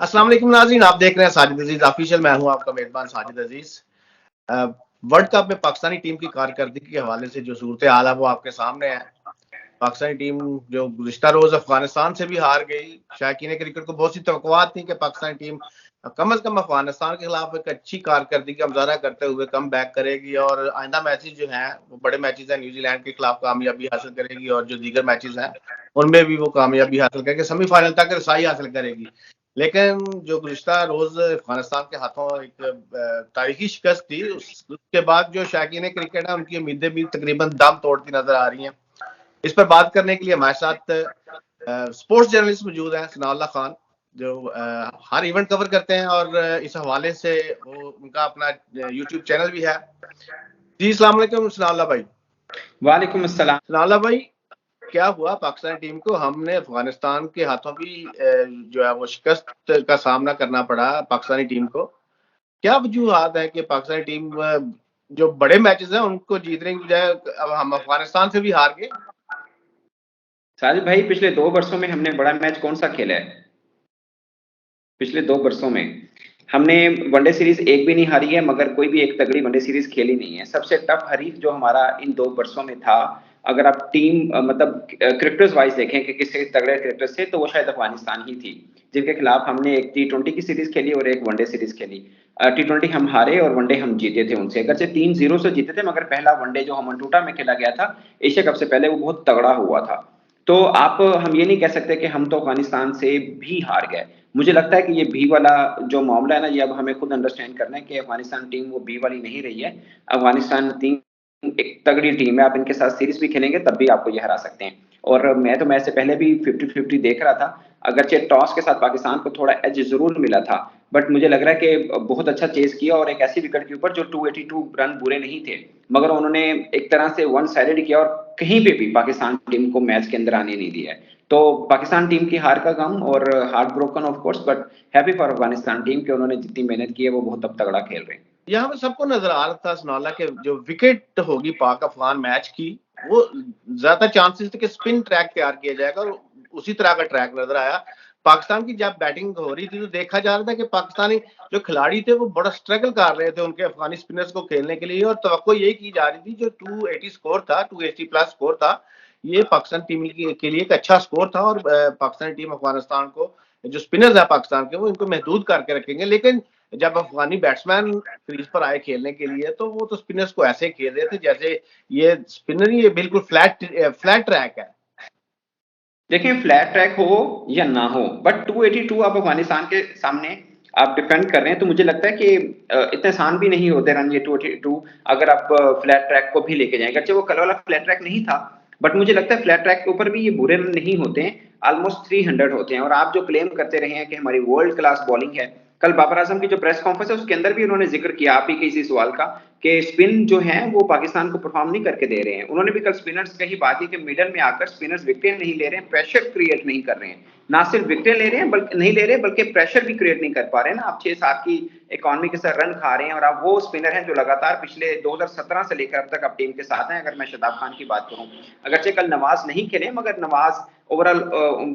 अस्सलाम वालेकुम नाज़रीन, आप देख रहे हैं साजिद अजीज ऑफिशियल। मैं हूं आपका मेजबान साजिद अजीज। वर्ल्ड कप में पाकिस्तानी टीम की कारकर्दगी के हवाले से जो सूरत हाल है वो आपके सामने है। पाकिस्तानी टीम जो गुज़िश्ता रोज अफगानिस्तान से भी हार गई। शायकीन क्रिकेट को बहुत सी तवक्कुआत थी कि पाकिस्तानी टीम कम अज कम अफगानिस्तान के खिलाफ एक अच्छी कारकर्दगी का मुजाहरा करते हुए कम बैक करेगी और आइंदा मैचेस जो हैं वो बड़े मैचेस हैं, न्यूजीलैंड के खिलाफ कामयाबी हासिल करेगी और जो दीगर मैचेस हैं उनमें भी वो कामयाबी हासिल करके सेमीफाइनल तक रसाई हासिल करेगी। लेकिन जो गुज़िश्ता रोज अफगानिस्तान के हाथों एक तारीखी शिकस्त थी, उसके बाद जो शायकीन क्रिकेट है उनकी उम्मीदें भी तकरीबन दम तोड़ती नजर आ रही हैं। इस पर बात करने के लिए हमारे साथ स्पोर्ट्स जर्नलिस्ट मौजूद हैं, सनाउल्लाह खान, जो हर इवेंट कवर करते हैं और इस हवाले से वो उनका अपना यूट्यूब चैनल भी है। जी अस्सलाम वालेकुम सनाउल्लाह भाई। वालेकुम अस्सलाम। सनाउल्लाह भाई, क्या हुआ पाकिस्तानी टीम को? हमने अफगानिस्तान के हाथों भी जो है वो शिकस्त का सामना करना पड़ा पाकिस्तानी टीम को। क्या वजूहत है कि पाकिस्तानी टीम जो बड़े मैचेस हैं उनको जीतने की बजाय अब हम अफगानिस्तान से भी हार गए? साजिद भाई, पिछले 2 वर्षों में हमने बड़ा मैच कौन सा खेला है? पिछले 2 वर्षों में हमने वनडे सीरीज एक भी नहीं हारी है, मगर कोई भी एक तगड़ी वनडे सीरीज खेली नहीं है। सबसे टफ हरीफ जो हमारा इन 2 वर्षों में था, अगर आप टीम मतलब क्रिकेटर्स वाइज देखें कि किससे तगड़े क्रिकेटर्स थे, तो वो शायद अफगानिस्तान ही थी, जिनके खिलाफ हमने एक T20 की सीरीज खेली और एक वनडे सीरीज खेली। T20 हम हारे और वनडे हम जीते थे उनसे, अगरचे 3-0 से जीते थे, मगर पहला वनडे जो हमनटूटा में खेला गया था एशिया कप से पहले, वो बहुत तगड़ा हुआ था। तो हम ये नहीं कह सकते कि हम तो अफगानिस्तान से भी हार गए। मुझे लगता है कि ये भी वाला जो मामला है ना, ये अब हमें खुद अंडरस्टैंड करना है कि अफगानिस्तान टीम वो भी वाली नहीं रही है। अफगानिस्तान टीम एक तगड़ी टीम है, आप इनके साथ सीरीज भी खेलेंगे तब भी आपको ये हरा सकते हैं। और मैं तो मैच से पहले भी 50-50 देख रहा था, अगरचे टॉस के साथ पाकिस्तान को थोड़ा एज जरूर मिला था, बट मुझे लग रहा है कि बहुत अच्छा चेस किया और एक ऐसी विकेट के ऊपर जो 282 रन बुरे नहीं थे, मगर उन्होंने एक तरह से वन साइडेड किया और कहीं पे भी पाकिस्तान टीम को मैच के अंदर आने नहीं दिया है। तो पाकिस्तान टीम की हार का गम और heart broken of course, but happy for Afghanistan team कि उन्होंने जितनी मेहनत की है वो बहुत अब तगड़ा खेल रहे हैं। यहाँ पे सबको नजर आ रहा था सनाउल्लाह के जो विकेट होगी पाक अफगान मैच की, वो ज्यादा चांसेस थे कि स्पिन ट्रैक तैयार किया जाएगा और उसी तरह का ट्रैक नजर आया। पाकिस्तान की जब बैटिंग हो रही थी तो देखा जा रहा था कि पाकिस्तानी जो खिलाड़ी थे वो बड़ा स्ट्रगल कर रहे थे उनके अफगानी स्पिनर्स को खेलने के लिए, और तवक्को यही की जा रही थी जो 280 स्कोर था, 280 प्लस स्कोर था, ये पाकिस्तान टीम के लिए एक अच्छा स्कोर था और पाकिस्तानी टीम अफगानिस्तान को, जो स्पिनर्स है पाकिस्तान के, वो इनको महदूद करके रखेंगे। लेकिन जब अफगानी बैट्समैन क्रीज पर आए खेलने के लिए तो वो तो स्पिनर्स को ऐसे खेल रहे थे जैसे ये स्पिनर ही ये बिल्कुल फ्लैट ट्रैक है। देखिए, फ्लैट ट्रैक हो या ना हो, बट 282 आप अफगानिस्तान के सामने आप डिफेंड कर रहे हैं, तो मुझे लगता है कि इतने आसान भी नहीं होते रन ये 282, अगर आप फ्लैट ट्रैक को भी लेके जाएंगे। अच्छा, वो कल वाला फ्लैट ट्रैक नहीं था, बट मुझे लगता है फ्लैट ट्रैक के ऊपर भी ये बुरे रन नहीं होते हैं, ऑलमोस्ट 300 होते हैं। और आप जो क्लेम करते रहे हैं कि हमारी वर्ल्ड क्लास बॉलिंग है, कल बाबर आजम की जो प्रेस कॉन्फ्रेंस है उसके अंदर भी उन्होंने जिक्र किया आप ही के इसी सवाल का, कि स्पिन जो है वो पाकिस्तान को परफॉर्म नहीं करके दे रहे हैं। उन्होंने भी कल स्पिनर्स का ही बात की कि मिडल में आकर स्पिनर्स विकेट नहीं ले रहे हैं, प्रेशर क्रिएट नहीं कर रहे हैं, ना सिर्फ विकेट ले रहे हैं बल्कि नहीं ले रहे, बल्कि प्रेशर भी क्रिएट नहीं कर पा रहे हैं ना। आप 6-7 की इकॉनमी के साथ रन खा रहे हैं, और आप वो स्पिनर हैं जो लगातार पिछले 2017 से लेकर अब तक आप टीम के साथ हैं। अगर मैं शादाब खान की बात करूं, अगरचे कल नवाज नहीं खेले, मगर नवाज ओवरऑल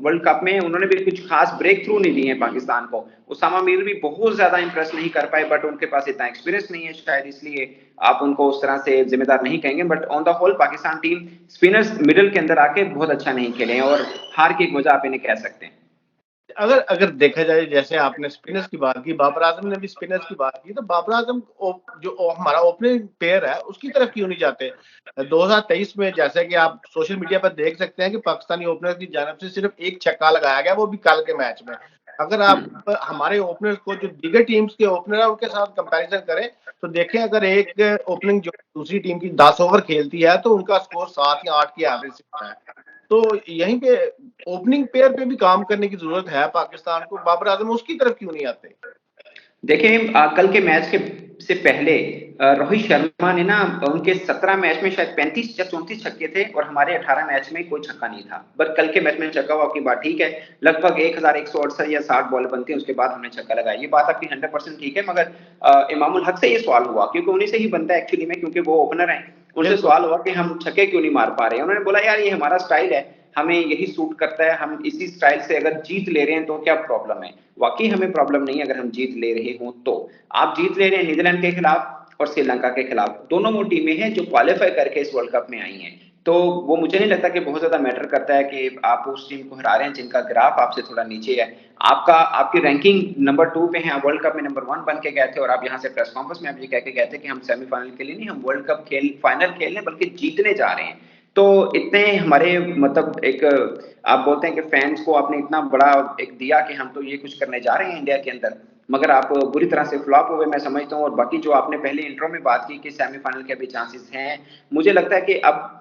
वर्ल्ड कप में उन्होंने भी कुछ खास ब्रेक थ्रू नहीं दिए हैं पाकिस्तान को। उसामा मीर भी बहुत ज्यादा इंप्रेस नहीं कर पाए, बट उनके पास इतना एक्सपीरियंस नहीं है शायद, इसलिए आप उनको उस तरह से जिम्मेदार नहीं कहेंगे। But on the whole Pakistan team spinners middle के अंदर आके बहुत अच्छा नहीं खेले हैं, और हार की एक वजह आप इन्हें कह सकते हैं। अगर अगर देखा जाए, जैसे आपने स्पिनर्स की बात की, बाबर आजम ने भी स्पिनर्स की बात की, तो बाबर आजम जो हमारा ओपनिंग पेयर है उसकी तरफ क्यों नहीं जाते? 2023 में जैसे कि आप सोशल मीडिया पर देख सकते हैं कि पाकिस्तानी ओपनर की जानब से सिर्फ एक छक्का लगाया गया, वो भी कल के मैच में। अगर आप हमारे ओपनर्स को जो दीगर टीम्स के ओपनर है उनके साथ कंपैरिजन करें तो देखें, अगर एक ओपनिंग जो दूसरी टीम की 10 ओवर खेलती है तो उनका स्कोर 7 या 8 की एवरेज से होता है। तो यहीं पे ओपनिंग पेयर पे भी काम करने की जरूरत है पाकिस्तान को। बाबर आजम उसकी तरफ क्यों नहीं आते? देखें, कल के मैच के से पहले रोहित शर्मा ने ना उनके 17 मैच में शायद 35 या 34 छक्के थे, और हमारे 18 मैच में कोई छक्का नहीं था। बट कल के मैच में छक्का हुआ, आपकी बात ठीक है, लगभग 1168 या 60 बॉल बनती है, उसके बाद हमने छक्का लगाया, ये बात आपकी 100% ठीक है। मगर इमामुल हक से ये सवाल हुआ, क्योंकि उन्हीं से ही बनता है एक्चुअली में, क्योंकि वो ओपनर है, उनसे सवाल हुआ कि हम छक्के क्यों नहीं मार पा रहे हैं। उन्होंने बोला यार ये हमारा स्टाइल है, हमें यही सूट करता है, हम इसी स्टाइल से अगर जीत ले रहे हैं तो क्या प्रॉब्लम है? वाकई हमें प्रॉब्लम नहीं है अगर हम जीत ले रहे हो तो। आप जीत ले रहे हैं नीदरलैंड के खिलाफ और श्रीलंका के खिलाफ, दोनों वो टीमें हैं जो क्वालिफाई करके इस वर्ल्ड कप में आई हैं। तो वो मुझे नहीं लगता कि बहुत ज्यादा मैटर करता है कि आप उस टीम को हरा रहे हैं जिनका ग्राफ आपसे थोड़ा नीचे है। आपकी रैंकिंग नंबर 2 पे है, आप वर्ल्ड कप में नंबर 1 बन के गए थे और आप यहाँ से प्रेस कॉन्फ्रेंस में आप ये कह के गए थे कि हम सेमीफाइनल के लिए नहीं, हम वर्ल्ड कप फाइनल खेलने बल्कि जीतने जा रहे हैं। तो इतने हमारे मतलब एक आप बोलते हैं कि फैंस को आपने इतना बड़ा एक दिया कि हम तो ये कुछ करने जा रहे हैं इंडिया के अंदर, मगर आप बुरी तरह से फ्लॉप हुए मैं समझता हूँ। और बाकी जो आपने पहले इंट्रो में बात की कि सेमीफाइनल के भी चांसेस हैं, मुझे लगता है कि अब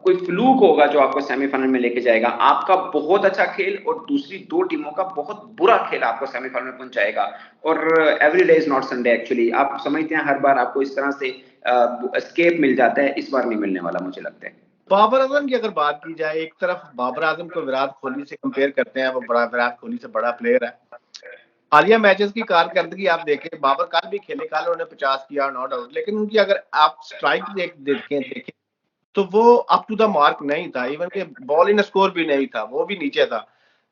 कोई फ्लूक होगा जो आपको सेमीफाइनल में लेके जाएगा। आपका बहुत अच्छा खेल और दूसरी 2 टीमों का बहुत बुरा खेल आपको सेमीफाइनल में पहुंचाएगा। और every day is not Sunday actually, आप समझते हैं हर बार आपको इस तरह से एस्केप मिल जाता है, इस बार नहीं मिलने वाला मुझे लगता है। बाबर आजम की अगर बात की जाए, एक तरफ बाबर आजम को विराट कोहली से कंपेयर करते हैं, वो विराट कोहली से बड़ा प्लेयर है। हालिया मैचेस की कारकर्दगी आप देखें, बाबर कल भी खेले, कल उन्होंने 50 किया नो डाउट, लेकिन उनकी अगर आप स्ट्राइक देखें तो वो अप टू द मार्क नहीं था। इवन के बॉल इन स्कोर भी नहीं था, वो भी नीचे था।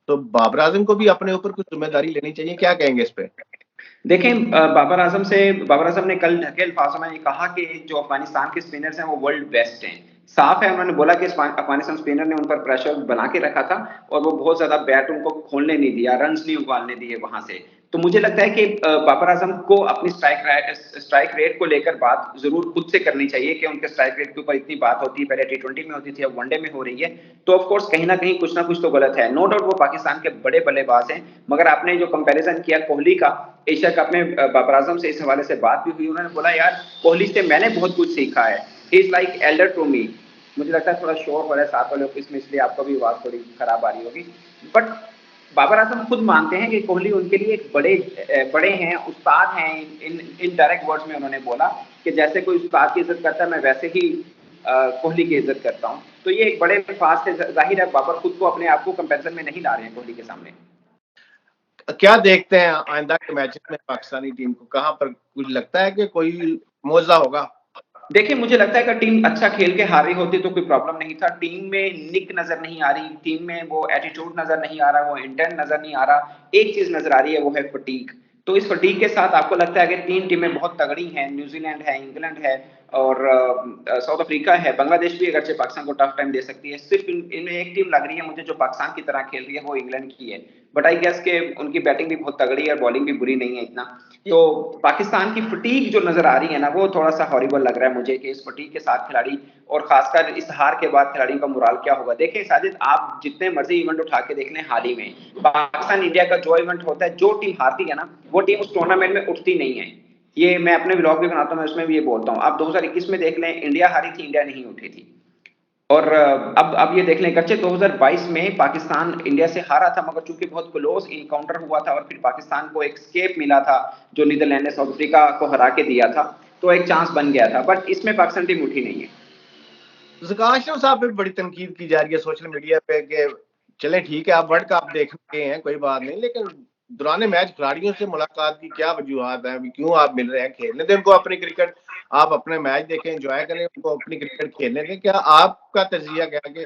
तो बाबर आजम को भी अपने ऊपर कुछ जिम्मेदारी लेनी चाहिए, क्या कहेंगे इस पे? देखें बाबर आजम ने कल ढके अल्फाजों में कहा कि जो अफगानिस्तान के स्पिनर्स हैं वो वर्ल्ड बेस्ट हैं। साफ है, उन्होंने बोला कि अफगानिस्तान स्पिनर ने उन पर प्रेशर बना के रखा था और वो बहुत ज्यादा बैट उनको खोलने नहीं दिया, रन नहीं उगालने दिए वहां से। तो मुझे लगता है कि बाबर आजम को अपनी स्ट्राइक रेट को लेकर बात जरूर खुद से करनी चाहिए कि उनके स्ट्राइक रेट के ऊपर इतनी बात होती है, पहले T20 में होती थी, अब वनडे में हो रही है। तो ऑफ कोर्स कहीं ना कुछ तो गलत है। नो डाउट वो पाकिस्तान के बड़े बल्लेबाज हैं, मगर आपने जो कंपैरिजन किया कोहली का एशिया कप में, बाबर आजम से इस हवाले से बात भी हुई, उन्होंने बोला यार कोहली से मैंने बहुत कुछ सीखा है, he is like elder to me. मुझे लगता है थोड़ा शोर हो रहा है साथ वाले ऑफिस में, इसलिए आपको भी आवाज थोड़ी खराब आ रही होगी। बट बाबर आजम खुद मानते हैं कि कोहली उनके लिए एक बड़े हैं, उस्ताद हैं। इन डायरेक्ट वर्ड्स में उन्होंने बोला कि जैसे कोई उस्ताद की इज्जत करता है मैं वैसे ही कोहली की इज्जत करता हूं। तो ये एक बड़े अल्फाज से जाहिर है बाबर खुद को अपने आप को कंपैरिजन में नहीं ला रहे हैं कोहली के सामने। क्या देखते हैं आइंदा के मैचेस में पाकिस्तानी टीम को, कहां पर कुछ लगता है कि कोई मौजा होगा? देखिए मुझे लगता है कि टीम अच्छा खेल के हारी होती तो कोई प्रॉब्लम नहीं था। टीम में निक नजर नहीं आ रही, टीम में वो एटीट्यूड नजर नहीं आ रहा, वो इंटेंट नजर नहीं आ रहा। एक चीज नजर आ रही है, वो है फटीक। तो इस फटीक के साथ आपको लगता है कि 3 टीमें बहुत तगड़ी हैं, न्यूजीलैंड है, इंग्लैंड है और साउथ अफ्रीका है। बांग्लादेश भी अगरचे पाकिस्तान को टफ टाइम दे सकती है। सिर्फ इनमें एक टीम लग रही है मुझे जो पाकिस्तान की तरह खेल रही है, वो इंग्लैंड की है। बट आई गेस के उनकी बैटिंग भी बहुत तगड़ी है और बॉलिंग भी बुरी नहीं है इतना। तो पाकिस्तान की फटीक जो नजर आ रही है ना, वो थोड़ा सा हॉरिबल लग रहा है मुझे कि इस फटीक के साथ खिलाड़ी और खासकर इस हार के बाद खिलाड़ियों का मोराल क्या होगा। देखिए साजिद, आप जितने मर्जी इवेंट उठा के देख लें, हाल ही में पाकिस्तान इंडिया का जो इवेंट होता है, जो टीम हारती है ना, वो टीम उस टूर्नामेंट में उठती नहीं है। ये मैं अपने व्लॉग भी बनाता हूं, मैं उसमें भी ये बोलता हूं। आप 2021 में देख लें, इंडिया हारी थी, इंडिया नहीं उठी थी। और अब ये देख लें, कच्चे 2022 में पाकिस्तान इंडिया से हारा था, मगर चूंकि बहुत क्लोज इनकाउंटर हुआ था और फिर पाकिस्तान को एक स्केप मिला था जो नीदरलैंड ने साउथ अफ्रीका को हरा के दिया था, तो एक चांस बन गया था। बट इसमें पाकिस्तान टीम उठी नहीं है। ज़कात अशरफ साहब पे बड़ी तनकीद की जा रही है सोशल मीडिया पे कि चलें ठीक है, आप वर्ल्ड कप देख रहे हैं, कोई बात नहीं, लेकिन दौरान मैच खिलाड़ियों से मुलाकात की क्या वजूहत है? क्यों आप मिल रहे हैं? खेलने दें उनको अपनी क्रिकेट, आप अपने मैच देखें, एंजॉय करें, उनको अपनी क्रिकेट खेलने दें। क्या आपका तजिया क्या है कि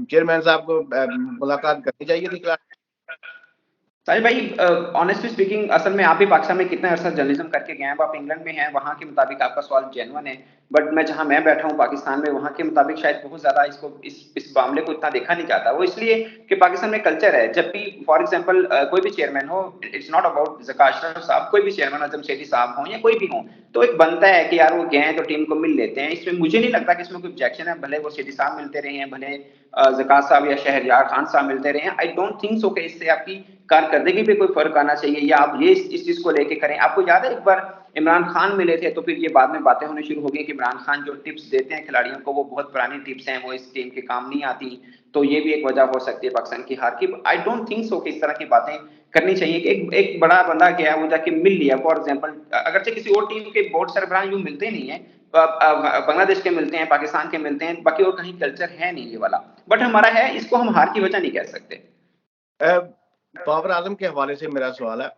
चेयरमैन साहब को मुलाकात करनी चाहिए थी खिलाड़ी? साहिल भाई, ऑनेस्टली स्पीकिंग, असल में आप भी पाकिस्तान में कितना अरसा जर्नलिज्म करके गए हैं, अब आप इंग्लैंड में हैं, वहां के मुताबिक आपका सवाल जेन्युइन है। बट मैं जहां मैं बैठा हूं पाकिस्तान में, वहां के मुताबिक शायद बहुत ज्यादा इसको इस मामले को इतना देखा नहीं जाता। वो इसलिए कि पाकिस्तान में कल्चर है, जब भी फॉर एग्जांपल कोई भी चेयरमैन हो, इट्स नॉट अबाउट ज़कात अशरफ साहब, कोई भी चेयरमैन, आजम शेठी साहब हो या कोई भी हो, तो एक बनता है कि यार वो गए हैं तो टीम को मिल लेते हैं। इसमें मुझे नहीं लगता कि इसमें कोई ऑब्जेक्शन है, भले वो शेठी साहब मिलते रहे हैं, भले ज़कात साहब या शहरयार खान साहब मिलते रहे हैं। आई डोंट थिंक सो कि इससे आपकी कारकर्दगी पे कोई फर्क आना चाहिए या आप ये इस चीज को लेके करें। आपको याद है एक बार इमरान खान मिले थे, तो फिर ये बाद में बातें होनी शुरू हो गई कि इमरान खान जो टिप्स देते हैं खिलाड़ियों को, वो बहुत पुरानी टिप्स हैं, वो इस टीम के काम नहीं आती। तो ये भी एक वजह हो सकती है पाकिस्तान की हार की। आई डोंट थिंक सो कि इस तरह की बातें करनी चाहिए कि एक बड़ा बंदा गया, वो जाके मिल लिया। फॉर एग्जाम्पल, अगरचे किसी और टीम के बोर्ड सरबराह यूं मिलते नहीं है, बांग्लादेश के मिलते हैं, पाकिस्तान के मिलते हैं, बाकी और कहीं कल्चर है नहीं ये वाला। बट हमारा है, इसको हम हार की वजह नहीं कह सकते। बाबर आजम के हवाले से मेरा सवाल है,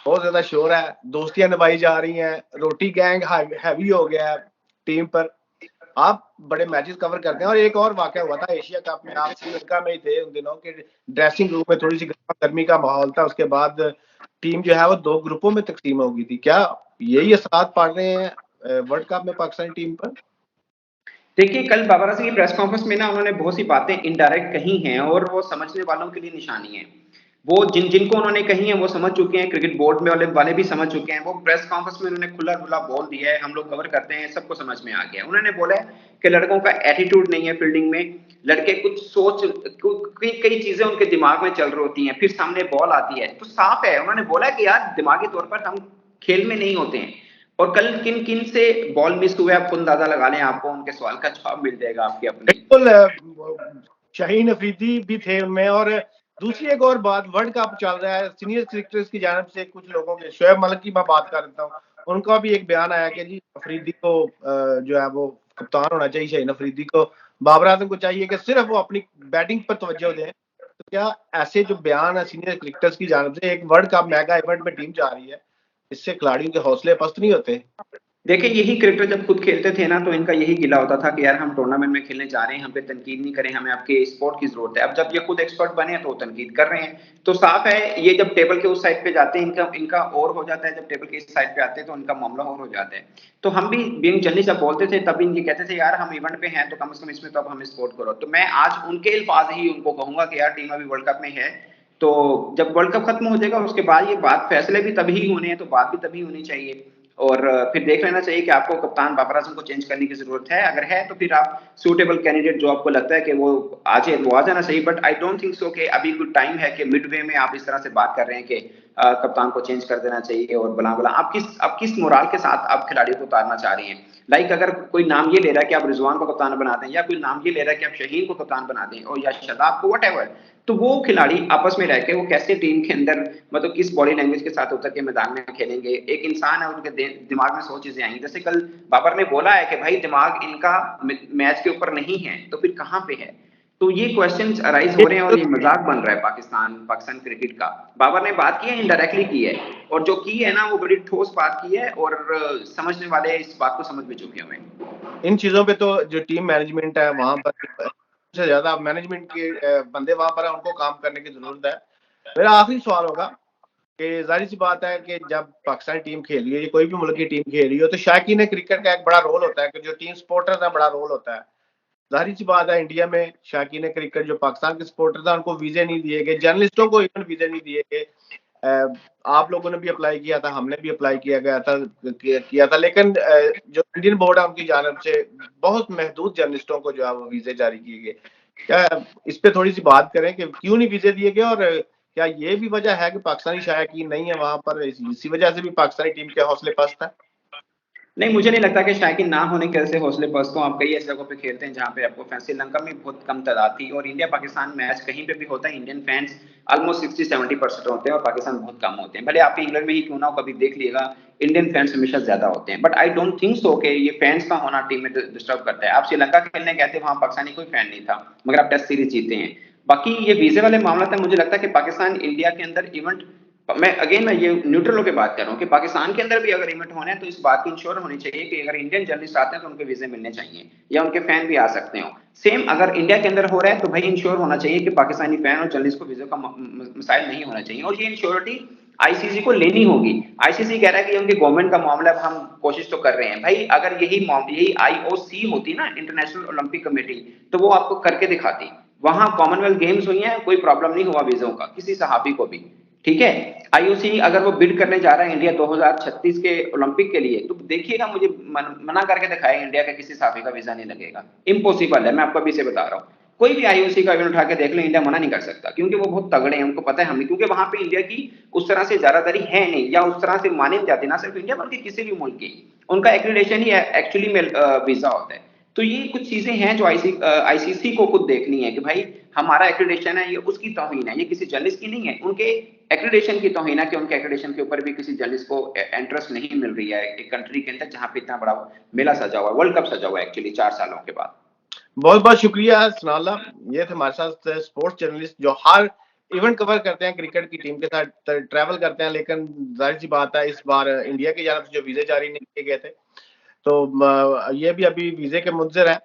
बहुत ज्यादा शोर है, दोस्तियां निभाई जा रही हैं, रोटी गैंग हैवी हो गया है टीम पर, आप बड़े मैचेस कवर करते हैं। और एक और वाकया हुआ था एशिया कप में, आप श्रीलंका में ही थे उन दिनों के, ड्रेसिंग रूम में थोड़ी सी गर्मी का माहौल था, उसके बाद टीम जो है वो 2 ग्रुपों में तकसीम हो गई थी। क्या यही असरात पड़ रहे हैं वर्ल्ड कप में पाकिस्तानी टीम पर? देखिए, कल बाबर आजम की प्रेस कॉन्फ्रेंस में ना उन्होंने बहुत सी बातें इनडायरेक्ट कही हैं और वो समझने वालों के लिए निशानी है। वो जिनको उन्होंने कही हैं वो समझ चुके हैं, क्रिकेट बोर्ड में वाले भी समझ चुके हैं। वो प्रेस कॉन्फ्रेंस में उन्होंने खुला-खुला बोल दिया है, हम लोग कवर करते हैं, सबको समझ में आ गया है। उन्होंने बोला है कि लड़कों का एटीट्यूड नहीं है फील्डिंग में, लड़के कुछ सोच कई चीजें उनके दिमाग में चल रही होती हैं, फिर सामने बॉल आती है तो साफ है। उन्होंने बोला कि यार दिमागी तौर पर हम खेल में नहीं होते हैं। और कल किन किन से बॉल मिस हुए आप खुद अंदाजा लगा लें, आपको उनके सवाल का जवाब मिल जाएगा आपकी अपनी। बिल्कुल, शाहीन अफरीदी भी थे उनमें। और दूसरी एक और बात, वर्ल्ड कप चल रहा है, सीनियर क्रिकेटर्स की जानब से कुछ लोगों के, शोएब मलिक की मैं बात कर देता हूँ, उनका भी एक बयान आया कि जी अफरीदी को जो है वो कप्तान होना चाहिए, शाहीन अफरीदी को। बाबर आजम को चाहिए कि सिर्फ वो अपनी बैटिंग पर तवज्जो दें। तो क्या ऐसे जो बयान है सीनियर क्रिकेटर्स की जानब से, एक वर्ल्ड कप मेगा इवेंट में टीम जा रही है, इससे खिलाड़ियों के हौसले पस्त नहीं होते? देखिए, यही क्रिकेटर जब खुद खेलते थे ना तो इनका यही गिला होता था कि यार हम टूर्नामेंट में खेलने जा रहे हैं, हम पे तनकीद नहीं करें, हमें आपके स्पोर्ट की जरूरत है। अब जब ये खुद एक्सपर्ट बने हैं तो तनकीद कर रहे हैं। तो साफ है ये जब टेबल के उस साइड पे जाते हैं इनका इनका और हो जाता है, जब टेबल के इस साइड पे आते हैं तो इनका मामला और हो जाता है। तो हम भी बीइंग जर्नलिस्ट जब बोलते थे तब इनके कहते थे यार हम इवेंट पे हैं तो कम से कम इसमें तो अब हमें सपोर्ट करो। तो मैं आज उनके अल्फाज ही उनको कहूंगा कि यार टीम अभी वर्ल्ड कप में है, तो जब वर्ल्ड कप खत्म हो जाएगा उसके बाद ये बात, फैसले भी तभी होने हैं तो बात भी तभी होनी चाहिए। और फिर देख लेना चाहिए कि आपको कप्तान बाबर आजम को चेंज करने की जरूरत है। अगर है तो फिर आप सूटेबल कैंडिडेट जो आपको लगता है कि वो आ जाए वो आ जाना चाहिए। But I don't think so कि अभी गुड टाइम है कि मिड वे में आप इस तरह से बात कर रहे हैं कि कप्तान को चेंज कर देना चाहिए और बला बला। आप किस मोराल के साथ आप खिलाड़ियों को उतारना चाह रही हैं? लाइक अगर कोई नाम ये ले रहा है कि आप रिजवान को कप्तान बना दें, या कोई नाम ये ले रहा है कि आप शहीन को कप्तान बना दें, और या शादाब को, व्हाटएवर, तो वो खिलाड़ी आपस में रह के वो कैसे टीम के अंदर मतलब किस बॉडी लैंग्वेज के साथ उतर के मैदान में खेलेंगे? एक इंसान है, उनके दिमाग में 100 चीजें आएंगी। जैसे कल बाबर ने बोला है कि भाई दिमाग इनका मैच के ऊपर नहीं है, तो फिर कहां पे है? तो ये क्वेश्चंस अराइज हो रहे हैं और ये मजाक बन रहा है पाकिस्तान क्रिकेट का। बाबर ने बात की है, इनडायरेक्टली की है, और जो की है ना वो बड़ी ठोस बात की है, और समझने वाले इस बात को समझ भी चुके हैं। इन चीजों पे तो जो टीम मैनेजमेंट है वहां पर, सबसे ज्यादा मैनेजमेंट के बंदे वहां पर है, उनको काम करने की जरूरत है। मेरा आखिरी सवाल होगा कि जाहिर सी बात है कि जब पाकिस्तानी टीम खेल रही है, कोई भी मुल्क की टीम खेल रही हो, तो शायकीन क्रिकेट का एक बड़ा रोल होता है कि जो टीम सपोर्टर्स है बड़ा रोल होता है। जाहिर सी बात है इंडिया में शायकीन क्रिकेट जो पाकिस्तान के सपोर्टर्स हैं उनको वीजे नहीं दिए गए, जर्नलिस्टों को इवन वीजे नहीं दिए गए। आप लोगों ने भी अप्लाई किया था, हमने भी अप्लाई किया था, लेकिन जो इंडियन बोर्ड है उनकी जानब से बहुत महदूद जर्नलिस्टों को जो है वो वीजे जारी किए गए। क्या इस पे थोड़ी सी बात करें कि क्यों नहीं वीजे दिए गए, और क्या ये भी वजह है कि पाकिस्तानी शायकीन नहीं है वहां पर, इसी वजह से भी पाकिस्तानी टीम के हौसले पस्त है? नहीं, मुझे नहीं लगता कि शायकीन ना होने की वजह से हौसले पस्त हों। आप कई ऐसी जगहों पे खेलते हैं जहाँ पे आपको फैंस, श्रीलंका में बहुत कम तादाद थी, और इंडिया पाकिस्तान मैच कहीं पे भी होता है इंडियन फैंस ऑलमोस्ट 60-70% होते हैं और पाकिस्तान बहुत कम होते हैं। भले आप इंग्लैंड में ही क्यों ना हो, कभी देख लिएगा इंडियन फैंस हमेशा ज्यादा होते हैं। But I don't think so कि ये फैंस का होना टीम में डिस्टर्ब करता है। आप श्रीलंका खेलने गए थे, वहां पाकिस्तानी कोई फैन नहीं था, मगर आप टेस्ट सीरीज जीते हैं। बाकी ये वीजे वाले मामला था, मुझे लगता है कि पाकिस्तान इंडिया के अंदर इवेंट, मैं ये न्यूट्रल होकर बात कर रहा हूँ कि पाकिस्तान के अंदर भी अगर इवेंट होने हैं तो इस बात की इंश्योर होनी चाहिए कि अगर इंडियन जर्नलिस्ट आते हैं तो उनके वीजे मिलने चाहिए, या उनके फैन भी आ सकते हो। सेम अगर इंडिया के अंदर हो रहा है तो भाई इंश्योर होना चाहिए कि पाकिस्तानी फैन और जर्नलिस्ट को वीजे का मसाइल नहीं होना चाहिए, और ये इंश्योरिटी आईसीसी को लेनी होगी। आईसीसी कह रहा है कि उनकी गवर्नमेंट का मामला है, हम कोशिश तो कर रहे हैं। भाई अगर यही आईओसी होती ना, इंटरनेशनल ओलंपिक कमेटी, तो वो आपको करके दिखाती। वहां कॉमनवेल्थ गेम्स हुई हैं, कोई प्रॉब्लम नहीं हुआ वीजों का किसी सहाफी को भी, ठीक है। आईओसी अगर वो बिड करने जा रहा है इंडिया 2036 के ओलंपिक के लिए, तो देखिएगा मुझे मना करके दिखाए इंडिया का किसी साफी का वीजा नहीं लगेगा। इम्पॉसिबल है, मैं आपको अभी से बता रहा हूँ। कोई भी आईओसी का इवेंट उठा के देख लो, इंडिया मना नहीं कर सकता, क्योंकि वो बहुत तगड़े हैं, उनको पता है हमें, क्योंकि वहां पे इंडिया की उस तरह से ज्यादातरी है नहीं, या उस तरह से माने नहीं जाते, ना सिर्फ इंडिया बल्कि किसी भी मुल्क की। उनका एक्रीडेशन ही एक्चुअली में वीजा होता है। तो ये कुछ चीजें हैं जो आईसीसी को खुद देखनी है कि भाई हमारा एक्रीडेशन है, ये उसकी तौहीन है, ये किसी जर्नलिस्ट की नहीं है, उनके एक्रीडेशन की तौहीन है कि उनके एक्रीडेशन के ऊपर भी किसी जर्नलिस्ट को इंटरेस्ट नहीं मिल रही है एक कंट्री के अंदर जहां पे इतना बड़ा मेला सजा हुआ है, वर्ल्ड कप सजा हुआ है एक्चुअली 4 सालों के बाद। बहुत बहुत शुक्रिया सनाल्ला, ये थे हमारे साथ स्पोर्ट्स जर्नलिस्ट जो हर इवेंट कवर करते हैं, क्रिकेट की टीम के साथ ट्रैवल करते हैं, लेकिन जाहिर सी बात है इस बार इंडिया की जानब से जो वीजे जारी नहीं किए गए थे, तो ये भी अभी वीजे के मुंतजर है।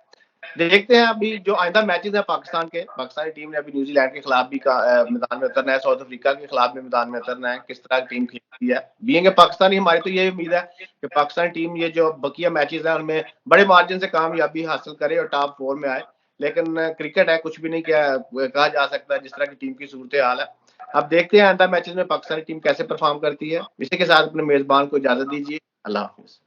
देखते हैं अभी जो आइंदा मैचेस है पाकिस्तान के, पाकिस्तानी टीम ने अभी न्यूजीलैंड के खिलाफ भी मैदान में उतरना है, साउथ अफ्रीका के खिलाफ भी मैदान में उतरना है, किस तरह की टीम खेलती है। बीइंग पाकिस्तानी हमारी तो ये उम्मीद है कि पाकिस्तानी टीम ये जो बकिया मैचेस है उनमें बड़े मार्जिन से कामयाबी हासिल करे और टॉप 4 में आए। लेकिन क्रिकेट है, कुछ भी नहीं कहा जा सकता जिस तरह की टीम की सूरत हाल है। अब देखते हैं आइंदा मैचेस में पाकिस्तानी टीम कैसे परफॉर्म करती है। इसी के साथ अपने मेजबान को इजाजत दीजिए। अल्लाह हाफिज।